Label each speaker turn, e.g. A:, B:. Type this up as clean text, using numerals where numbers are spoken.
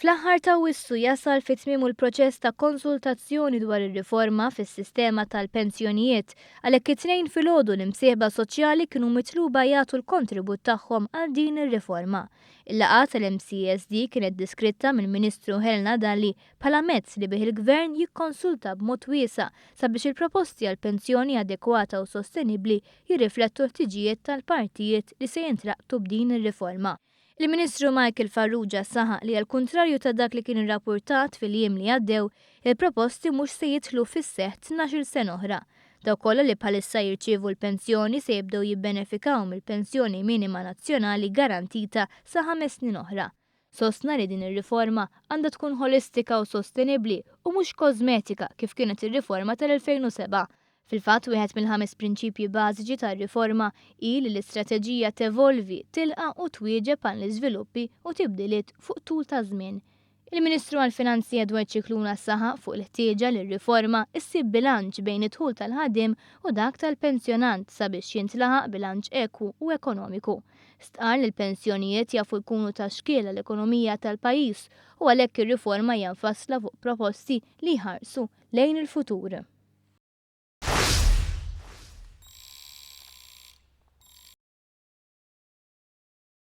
A: Fl-aħħar ta' Wissu jasal fi tmiem l-proċess ta' konsultazzjoni dwar ir-riforma fis-sistema tal-pensjonijiet għalhekk it-tnejn filgħodu l-imsieħba soċjali kienu mitluba jagħtu l-kontribut tagħhom għal din ir-riforma. Il-laqgħa tal-MCSD kienet diskritta mill-Ministru Helena Dalli bħala mezz li bih il-Gvern jikkonsulta b'mod wiesa' sabiex il-proposti għal pensjoni adekwata u sostenibbli jirriflettu l-ħtiġijiet tal-partijiet li se jintraqtu b'din ir-riforma. Il-Ministru Michael Farrugia saħaq li għal-kontrarju ta' dak li kien irrapportat fil-jiem li għaddew, il-proposti mhux se jidħlu fis-seħħ 12 sena oħra. Dawk kollha li bħalissa jirċievu l-pensjoni se jibdew jibbenefikaw mill-pensjoni minima nazzjonali garantita sa 5 snin oħra. Sostna li din ir-riforma għandha tkun holistika u sostenibbli u mhux kosmetika kif kienet ir-riforma tal-2007. Fil-fatt wieħed mill-5 prinċipji bażiċi tar-riforma hi li l-istrateġija tevolvi, tilqa' u twieġeb għal l-iżviluppi u tibdiliet fuq tul ta' żmien. Il-Ministru għall-Finanzi Edward Cicluna saħaq fuq l-ħtieġa li r-riforma issib bilanċ bejn id-dħul tal-ħadiem u dak tal-pensjonant sabiex jintlaħaq bilanċ ekwu u ekonomiku. Stqar li l-pensjonijiet jafu jkunu ta' xkiel l-ekonomija tal-pajjiż u għalhekk ir-riforma hija mfassla fuq proposti li jħarsu lejn il-futur.